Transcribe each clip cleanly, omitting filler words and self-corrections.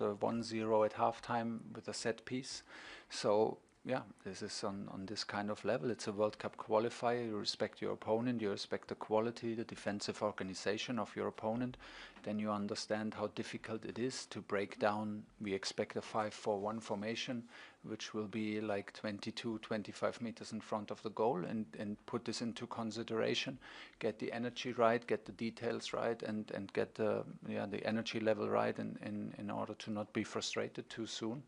1-0 at halftime with a set piece. So yeah, this is on this kind of level. It's a World Cup qualifier. You respect your opponent, you respect the quality, the defensive organization of your opponent. Then you understand how difficult it is to break down. We expect a 5-4-1 formation, which will be like 22-25 meters in front of the goal, and put this into consideration. Get the energy right, get the details right, and get the energy level right in order to not be frustrated too soon,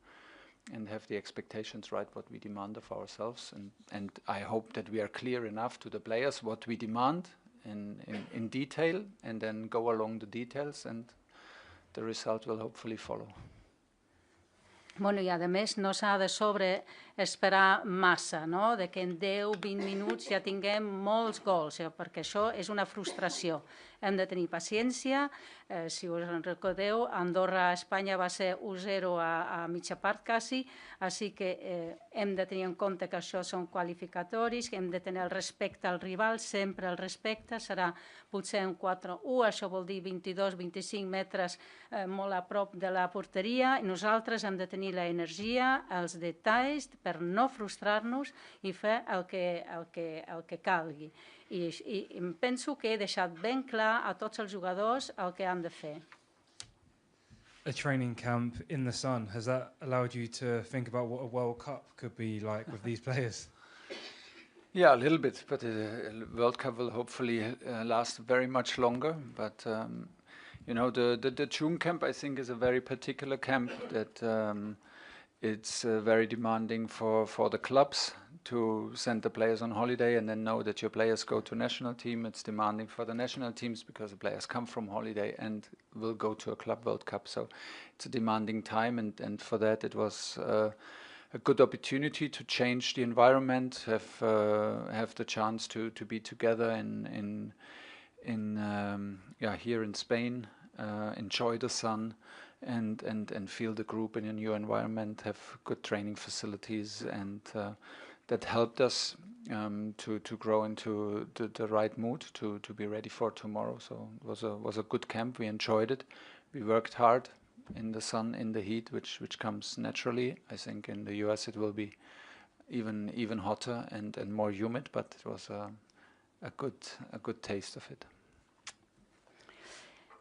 and have the expectations right, what we demand of ourselves. And I hope that we are clear enough to the players what we demand in detail, and then go along the details, and the result will hopefully follow. Bueno, I a més no s'ha de sobreesperar massa, no? De que en 10-20 minuts ja tinguem molts gols, perquè això és una frustració. Hem de tenir paciència. Si us en recordeu, Andorra-Espanya va ser 1-0 a mitja part quasi, així que hem de tenir en compte que això són qualificatoris, que hem de tenir el respecte al rival, sempre el respecte. Serà potser un 4-1, això vol dir 22-25 metres molt a prop de la porteria, i nosaltres hem de tenir l'energia, els detalls, per no frustrar-nos i fer el que calgui. I penso que he deixat ben clar a tots els jugadors el que han de fer. A training camp in the sun, has that allowed you to think about what a World Cup could be like with these players? Yeah, a little bit, but the World Cup will hopefully last very much longer. But you know, the June camp, I think, is a very particular camp that it's very demanding for the clubs to send the players on holiday and then know that your players go to national team. It's demanding for the national teams because the players come from holiday and will go to a Club World Cup. So it's a demanding time, and for that it was a good opportunity to change the environment, have the chance to be together here in Spain, enjoy the sun, and feel the group in a new environment, have good training facilities, and that helped us to grow into the right mood to be ready for tomorrow. So it was a good camp. We enjoyed it. We worked hard in the sun, in the heat, which comes naturally. I think in the US it will be even hotter and more humid, but it was a good taste of it.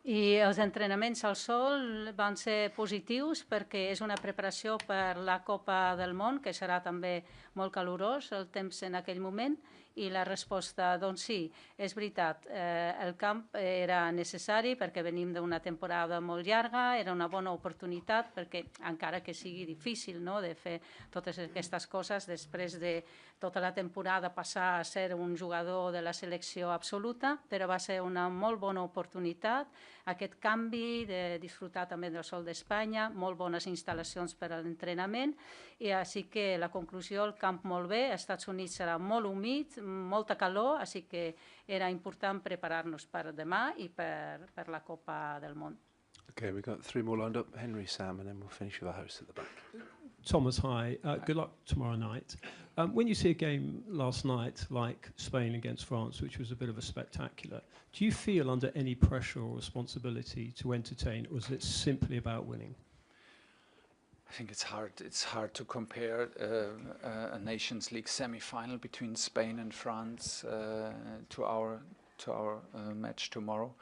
I els entrenaments al sol van ser positius perquè és una preparació per la Copa del Món, que serà també molt calorós el temps en aquell moment, i la resposta, doncs sí, és veritat, el camp era necessari perquè venim d'una temporada molt llarga, era una bona oportunitat perquè, encara que sigui difícil, no?, de fer totes aquestes coses després de tota la temporada passar a ser un jugador de la selecció absoluta, però va ser una molt bona oportunitat, aquest canvi de disfrutar també del sol d'Espanya, molt bones instal·lacions per a l'entrenament, i així que la conclusió, el camp molt bé, als Estats Units serà molt humit, molta calor, així que era important preparar-nos per demà i per la Copa del Món. Okay, we've got three more lined up. Henry, Sam, and then we'll finish with the host at the back. Thomas, hi. Good luck tomorrow night. When you see a game last night like Spain against France, which was a bit of a spectacular, do you feel under any pressure or responsibility to entertain, or is it simply about winning? I think it's hard. It's hard to compare a Nations League semi-final between Spain and France to our match tomorrow.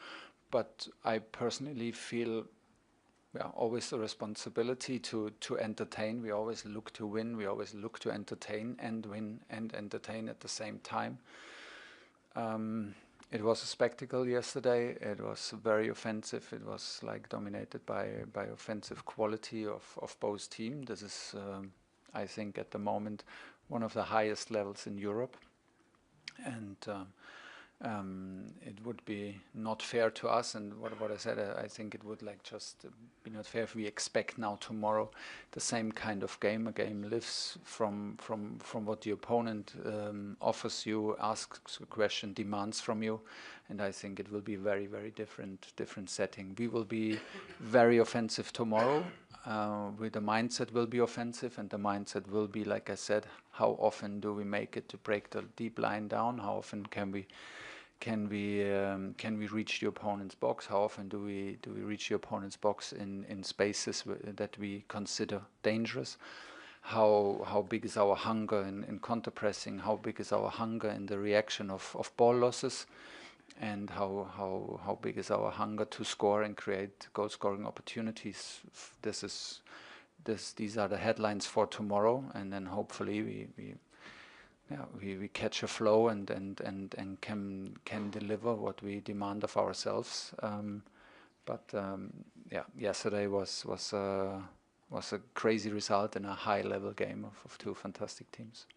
But I personally feel always the responsibility to entertain. We always look to win. We always look to entertain and win and entertain at the same time. It was a spectacle yesterday. It was very offensive. It was like dominated by offensive quality of both teams. This is, I think, at the moment, one of the highest levels in Europe. And it would be not fair to us, and what I said, I think it would just be not fair if we expect now tomorrow the same kind of game. A game lives from what the opponent offers you, asks a question, demands from you, and I think it will be very, very different setting. We will be very offensive tomorrow. With the mindset will be offensive, and the mindset will be, like I said, how often do we make it to break the deep line down? How often can we can we reach the opponent's box? How often do we reach the opponent's box in spaces that we consider dangerous? How big is our hunger in counter pressing? How big is our hunger in the reaction of ball losses? And how big is our hunger to score and create goal scoring opportunities? These are the headlines for tomorrow, and then hopefully we catch a flow and can deliver what we demand of ourselves. Yesterday was a crazy result in a high level game of two fantastic teams.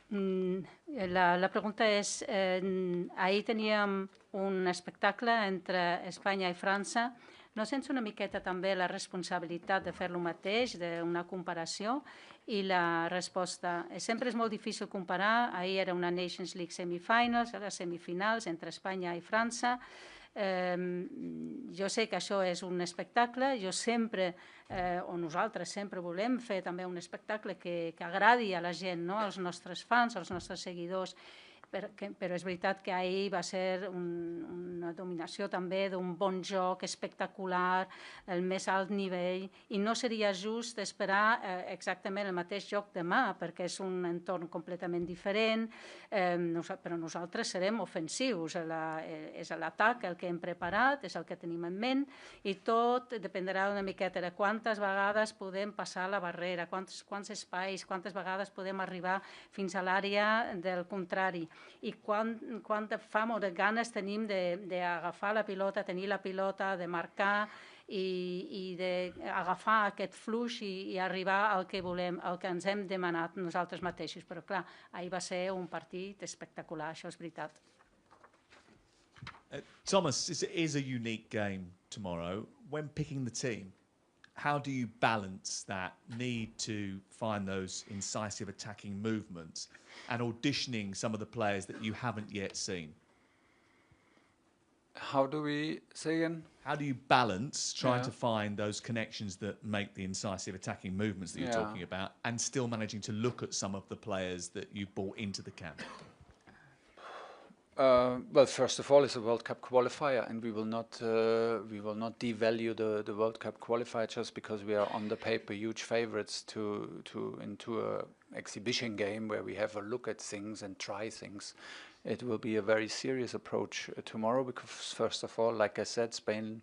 La pregunta és, ahir teníem un espectacle entre Espanya i França. No sents una miqueta també la responsabilitat de fer lo mateix, d'una comparació? I la resposta, sempre és molt difícil comparar. Ahir era una Nations League semifinals, ara semifinals entre Espanya i França. Jo sé que això és un espectacle, jo sempre, o nosaltres sempre volem fer també un espectacle que agradi a la gent, no? Als nostres fans, als nostres seguidors, però és veritat que ahir va ser una dominació també d'un bon joc espectacular, el més alt nivell, i no seria just esperar exactament el mateix joc demà, perquè és un entorn completament diferent, però nosaltres serem ofensius, és l'atac el que hem preparat, és el que tenim en ment, i tot dependrà una miqueta de quantes vegades podem passar la barrera, quants espais, quantes vegades podem arribar fins a l'àrea del contrari, i quanta fam o de ganes tenim d'agafar la pilota, tenir la pilota, de marcar i d'agafar aquest flux i arribar al que volem, al que ens hem demanat nosaltres mateixos. Però clar, ahir va ser un partit espectacular, això és veritat. Thomas, it is a unique game tomorrow. When picking the team, how do you balance that need to find those incisive attacking movements and auditioning some of the players that you haven't yet seen? How do we, say again? How do you balance trying to find those connections that make the incisive attacking movements that you're talking about and still managing to look at some of the players that you brought into the camp? Well, first of all, it's a World Cup qualifier, and we will not devalue the World Cup qualifier just because we are on the paper huge favorites into a exhibition game where we have a look at things and try things. It will be a very serious approach tomorrow because, first of all, like I said, Spain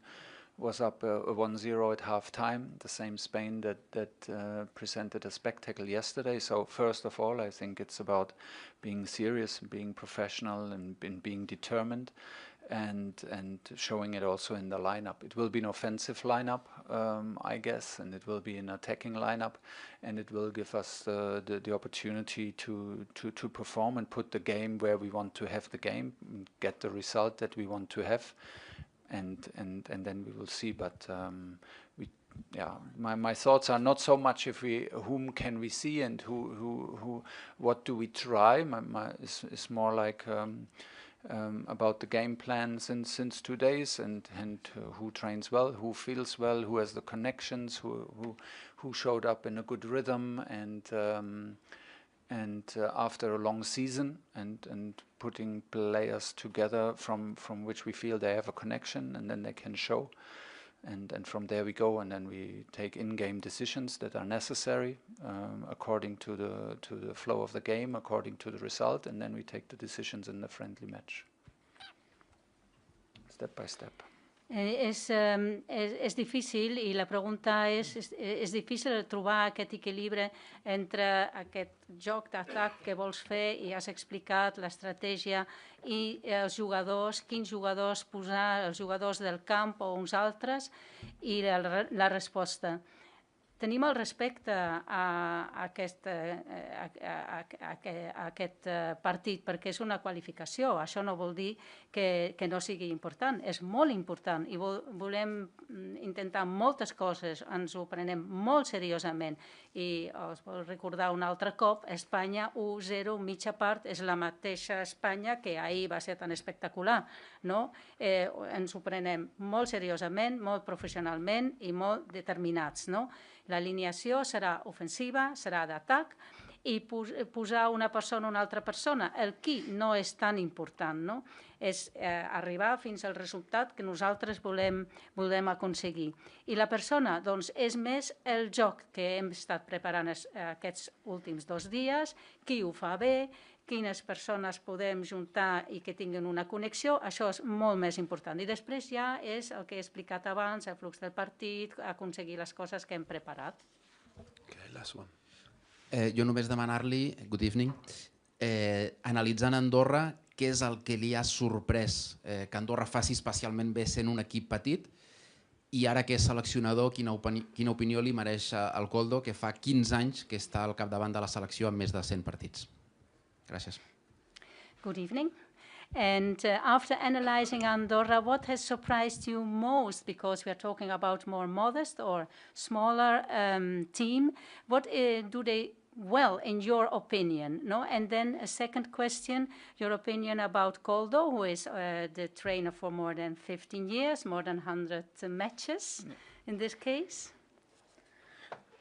was up 1-0 at half-time, the same Spain that presented a spectacle yesterday. So first of all, I think it's about being serious, being professional, and being determined, and showing it also in the lineup. It will be an offensive lineup, I guess, and it will be an attacking lineup, and it will give us the opportunity to perform and put the game where we want to have the game, and get the result that we want to have. And then we will see, but my thoughts are not so much whom can we see and what do we try. It's more like about the game plan since 2 days and who trains well, who feels well, who has the connections, who showed up in a good rhythm and after a long season and putting players together from which we feel they have a connection, and then they can show, and from there we go, and then we take in-game decisions that are necessary according to the flow of the game, according to the result, and then we take the decisions in the friendly match, step by step. És difícil, i la pregunta és difícil trobar aquest equilibri entre aquest joc d'atac que vols fer i has explicat l'estratègia i els jugadors, quins jugadors posar, els jugadors del camp o uns altres, i la resposta. Tenim el respecte a aquest partit perquè és una qualificació. Això no vol dir que no sigui important. És molt important i volem intentar moltes coses. Ens ho prenem molt seriosament. I us vol recordar un altre cop, Espanya 1-0, mitja part, és la mateixa Espanya que ahir va ser tan espectacular. Ens ho prenem molt seriosament, molt professionalment i molt determinats. L'alineació serà ofensiva, serà d'atac, i posar una persona o una altra persona. El qui no és tan important, no? És arribar fins al resultat que nosaltres volem aconseguir. I la persona, doncs, és més el joc que hem estat preparant aquests últims 2 dies, qui ho fa bé, quines persones podem juntar i que tinguin una connexió, això és molt més important. I després ja és el que he explicat abans, el flux del partit, aconseguir les coses que hem preparat. Okay, last one. Jo només demanar-li, good evening, analitzant Andorra, què és el que li ha sorprès que Andorra faci especialment bé sent un equip petit, i ara que és seleccionador, quina opinió li mereix el Koldo, que fa 15 anys que està al capdavant de la selecció amb més de 100 partits. Gràcies. Good evening. And after analyzing Andorra, what has surprised you most? Because we are talking about more modest or smaller team. What do they well, in your opinion? No? And then a second question, your opinion about Koldo, who is the trainer for more than 15 years, more than 100 matches in this case.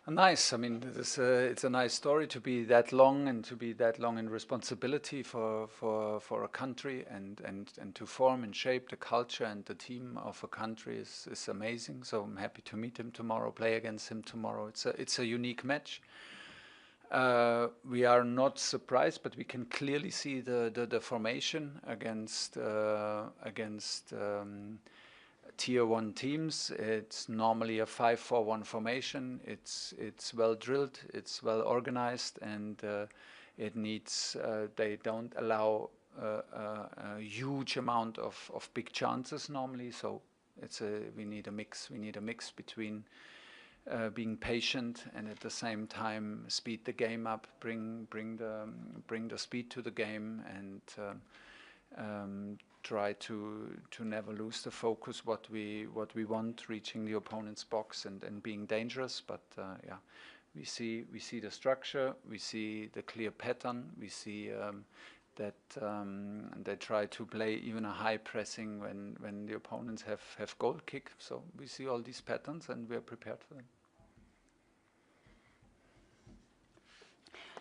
Nice. I mean, it's a nice story to be that long and to be that long in responsibility for a country and to form and shape the culture and the team of a country is amazing. So I'm happy to meet him tomorrow, play against him tomorrow. It's a unique match. We are not surprised, but we can clearly see the formation against Tier 1 teams. It's normally a 5-4-1 formation. It's well drilled, it's well organized, and it needs. They don't allow a huge amount of big chances normally. So we need a mix. We need a mix between being patient and at the same time speed the game up, bring the speed to the game, and try to never lose the focus what we want, reaching the opponent's box and being dangerous. But yeah, we see the structure, we see the clear pattern, we see that they try to play even a high pressing when the opponents have goal kick. So we see all these patterns and we are prepared for them.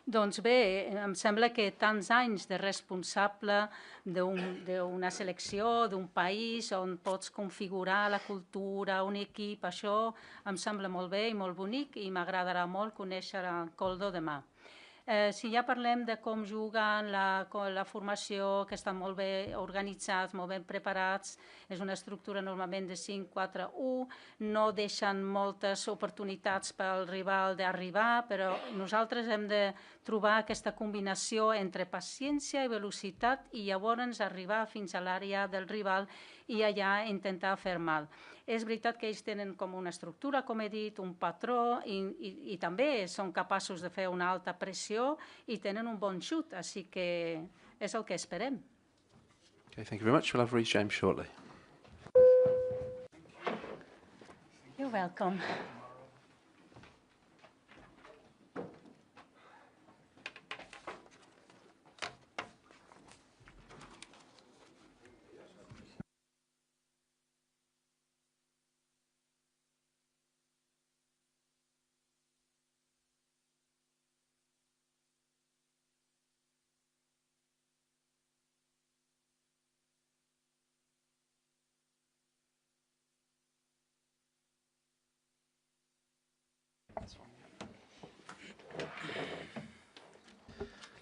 Doncs bé, em sembla que tants anys de responsable d'una selecció, d'un país on pots configurar la cultura, un equip, això em sembla molt bé i molt bonic i m'agradarà molt conèixer el Koldo demà. Si ja parlem de com juguen, la formació, que estan molt bé organitzats, molt ben preparats, és una estructura normalment de 5-4-1, no deixen moltes oportunitats pel rival d'arribar, però nosaltres hem de trobar aquesta combinació entre paciència i velocitat i llavors arribar fins a l'àrea del rival i allà intentar fer mal. És veritat que ells tenen com una estructura, com he dit, un patró i també són capaços de fer una alta pressió i tenen un bon xut, així que és el que esperem. Okay, thank you very much. We'll have Reece James shortly. You're welcome.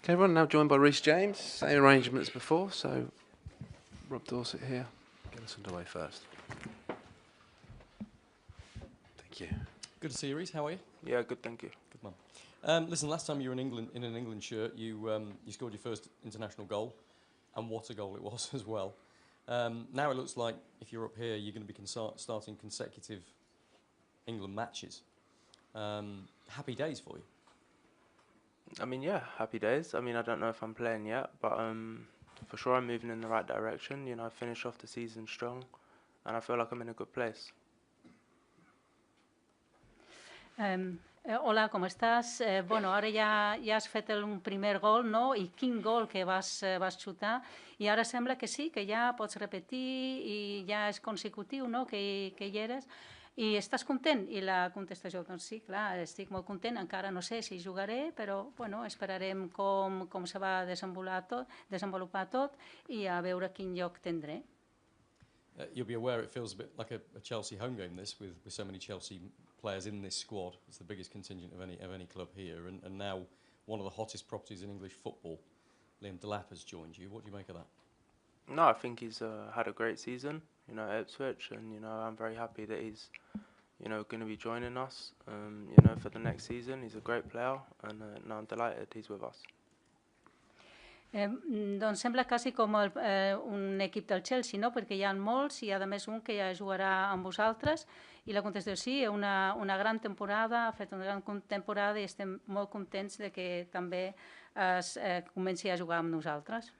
Okay, everyone, now joined by Reece James. Same arrangement as before, so Rob Dorset here. Get us underway first. Thank you. Good to see you, Reece. How are you? Yeah, good, thank you. Good man. Listen, last time you were in England in an England shirt, you scored your first international goal, and what a goal it was as well. Now it looks like if you're up here, you're going to be starting consecutive England matches. Happy days for you. I mean, yeah, happy days. I mean, I don't know if I'm playing yet, but for sure I'm moving in the right direction. You know, I finished off the season strong, and I feel like I'm in a good place. Hola, com estàs? Bueno, ara ja has fet un primer gol, no? I quin gol que vas xutar. I ara sembla que sí, que ja pots repetir i ja és consecutiu, no? Que hi eres. I estàs content? I la contestació, doncs sí, clar, estic molt content, encara no sé si jugaré, però bueno, esperarem com se va desenvolupar tot i a veure quin lloc tindré. You'll be aware it feels a bit like a Chelsea home game, this, with so many Chelsea players in this squad. It's the biggest contingent of any club here, and now one of the hottest properties in English football. Liam Delap has joined you. What do you make of that? No, I think he's had a great season, at Ipswich, and I'm very happy that he's, going to be joining us, for the next season. He's a great player, and no, I'm delighted he's with us. Doncs sembla quasi com un equip del Chelsea, no? Perquè hi ha molts i a més un que ja jugarà amb vosaltres, i la contestació sí, una gran temporada, ha fet una gran temporada i estem molt contents de que també comenci a jugar amb nosaltres.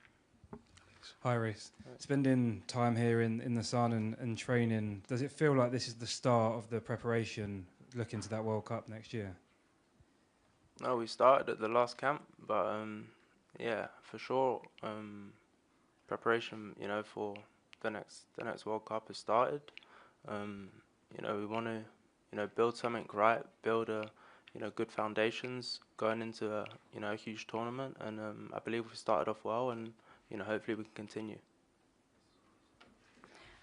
Hi, Reece. Spending time here in the sun and training, does it feel like this is the start of the preparation looking to that World Cup next year? No, we started at the last camp, but yeah, for sure, preparation, for the next World Cup has started. We want to, build something right, build good foundations going into a huge tournament, and I believe we started off well, and hopefully we can continue.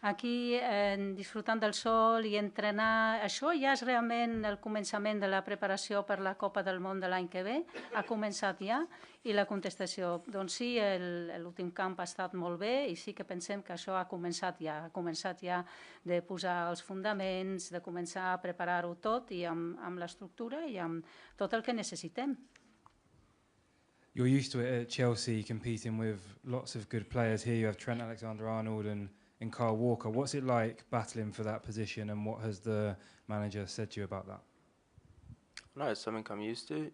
Aquí, disfrutant del sol i entrenar, això ja és realment el començament de la preparació per la Copa del Món de l'any que ve? Ha començat ja? I la contestació, doncs sí, l'últim camp ha estat molt bé i sí que pensem que això ha començat ja de posar els fonaments, de començar a preparar-ho tot i amb l'estructura i amb tot el que necessitem. You're used to it at Chelsea, competing with lots of good players. Here you have Trent Alexander-Arnold and Kyle Walker. What's it like battling for that position, and what has the manager said to you about that? No, it's something I'm used to,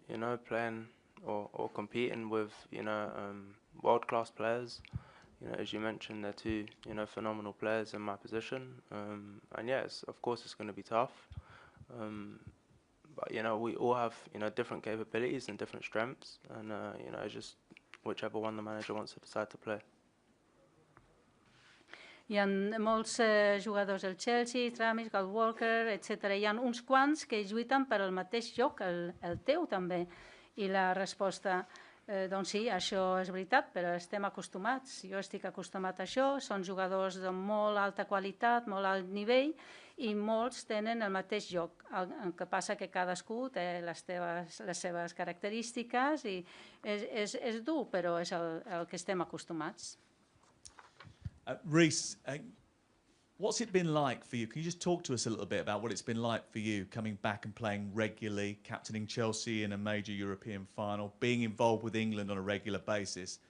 playing or competing with, world-class players. As you mentioned, they're two, phenomenal players in my position. And yes, of course it's going to be tough. But, we all have, different capabilities and different strengths. And, it's just whichever one the manager wants to decide to play. Hi ha molts jugadors del Chelsea, Tramis, Kyle Walker, etc. Hi ha uns quants que lluiten per al mateix joc, el teu també. I la resposta, doncs sí, això és veritat, però estem acostumats. Jo estic acostumat a això, són jugadors de molt alta qualitat, molt alt nivell, i molts tenen el mateix joc. El que passa que cadascú té les seves característiques i és dur, però és el que estem acostumats. Reece, what's it been like for you? Can you just talk to us a little bit about what it's been like for you coming back and playing regularly, captaining Chelsea in a major European final, being involved with England on a regular basis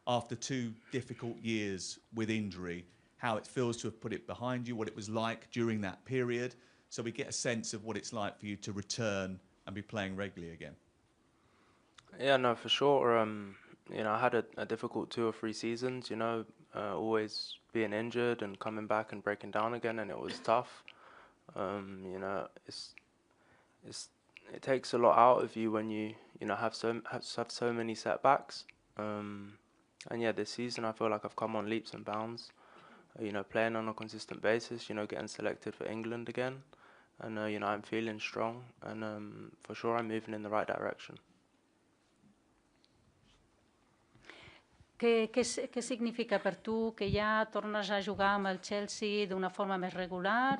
after 2 difficult years with injury, how it feels to have put it behind you, what it was like during that period, so we get a sense of what it's like for you to return and be playing regularly again? Yeah, no, for sure. I had a difficult 2 or 3 seasons, always being injured and coming back and breaking down again, and it was tough. It takes a lot out of you when you have so many setbacks. And yeah, this season I feel like I've come on leaps and bounds. Playing on a consistent basis, getting selected for England again, and I'm feeling strong, and for sure I'm moving in the right direction. Què significa per tu que ja tornes a jugar amb el Chelsea d'una forma més regular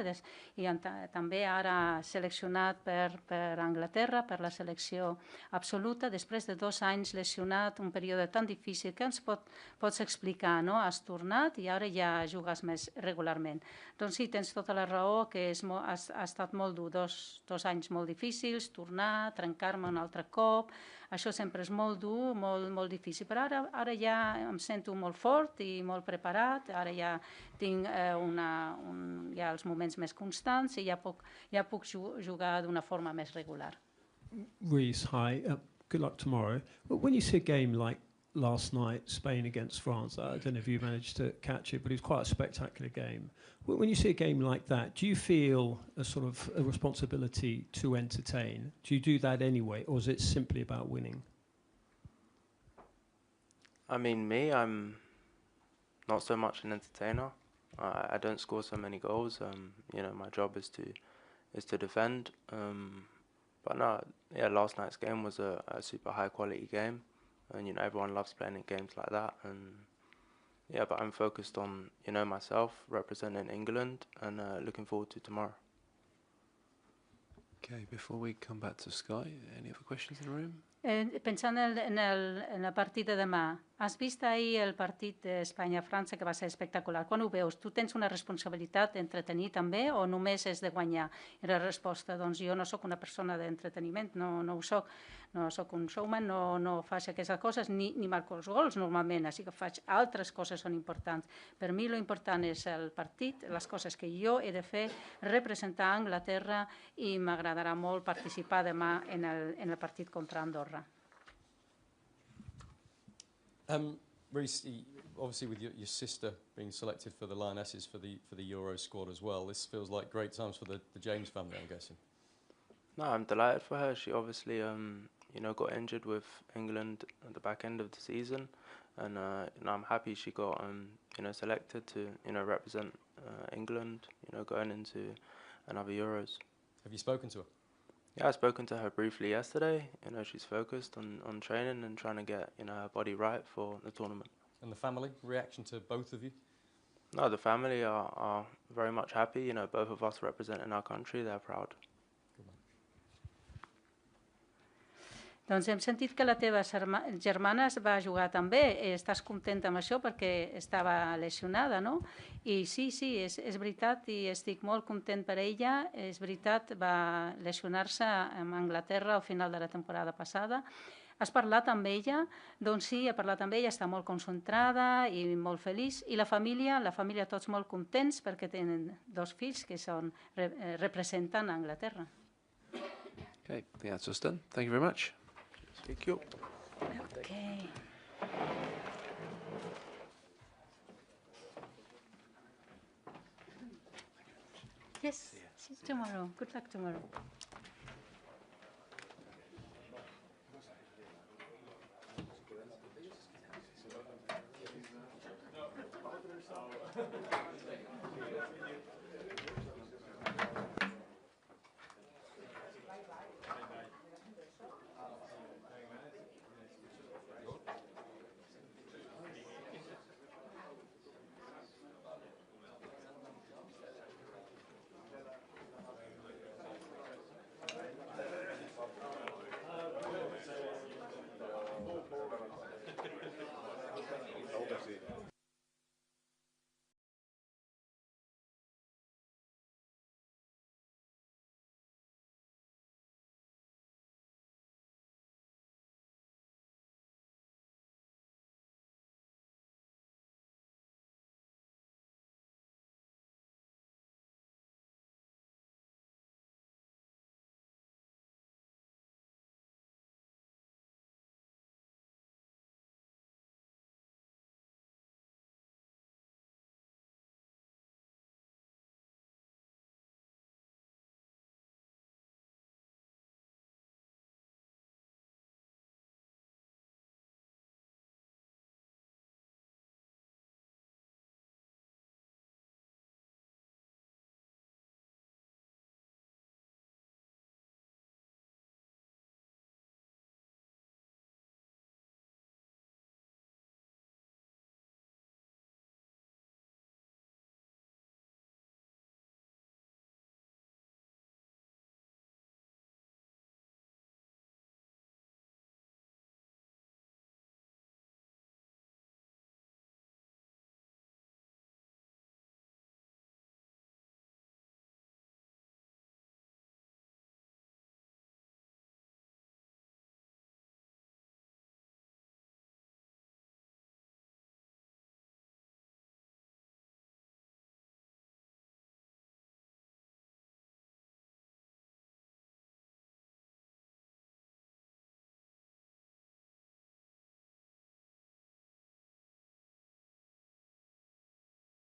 i també ara seleccionat per Anglaterra, per la selecció absoluta, després de 2 anys lesionat, un període tan difícil que ens pots explicar, no? Has tornat i ara ja jugues més regularment. Doncs sí, tens tota la raó, que ha estat molt dur, 2 anys molt difícils, tornar, trencar-me un altre cop. Això sempre és molt dur, molt difícil, però ara ja em sento molt fort i molt preparat, ara ja tinc ja els moments més constants i ja puc jugar d'una forma més regular. Reece, hi. Good luck tomorrow. But when you see a game like last night, Spain against France, I don't know if you managed to catch it, but it was quite a spectacular game. When you see a game like that, do you feel a sort of a responsibility to entertain? Do you do that anyway, or is it simply about winning? I mean, I'm not so much an entertainer. I don't score so many goals. My job is to, is to defend. But no, yeah, last night's game was a super high quality game, and you know everyone loves playing in games like that. And yeah, but I'm focused on myself representing England and looking forward to tomorrow. Okay, before we come back to Sky, any other questions in the room? Pensant en la partida de demà, has vist ahir el partit d'Espanya-França que va ser espectacular. Quan ho veus? Tu tens una responsabilitat d'entretenir també o només és de guanyar? I la resposta, doncs jo no sóc una persona d'entreteniment, no ho soc. No sóc un showman, no faig aquestes coses ni marco els gols normalment, així que faig altres coses són importants. Per mi lo important és el partit, les coses que jo he de fer, representar Anglaterra i m'agradarà molt participar demà en el partit contra Andorra. Reece, obviously with your sister being selected for the Lionesses for the Euro squad as well, this feels like great times for the James family, I'm guessing. No, I'm delighted for her. She obviously got injured with England at the back end of the season, and I'm happy she got selected to represent England, going into another Euros. Have you spoken to her? Yeah, I've spoken to her briefly yesterday. She's focused on training and trying to get her body right for the tournament. And the family reaction to both of you? No, the family are very much happy. Both of us representing our country. They're proud. Doncs hem sentit que la teva germana va jugar també. Estàs contenta amb això perquè estava lesionada, no? I sí, és veritat i estic molt content per ella. És veritat, va lesionar-se amb Anglaterra al final de la temporada passada. Has parlat amb ella? Doncs sí, he parlat amb ella, està molt concentrada i molt feliç. I la família tots molt contents perquè tenen 2 fills que representen Anglaterra. Okay, I think that's us done. Thank you very much. Thank you. Okay. Yes, see you tomorrow. Good luck tomorrow.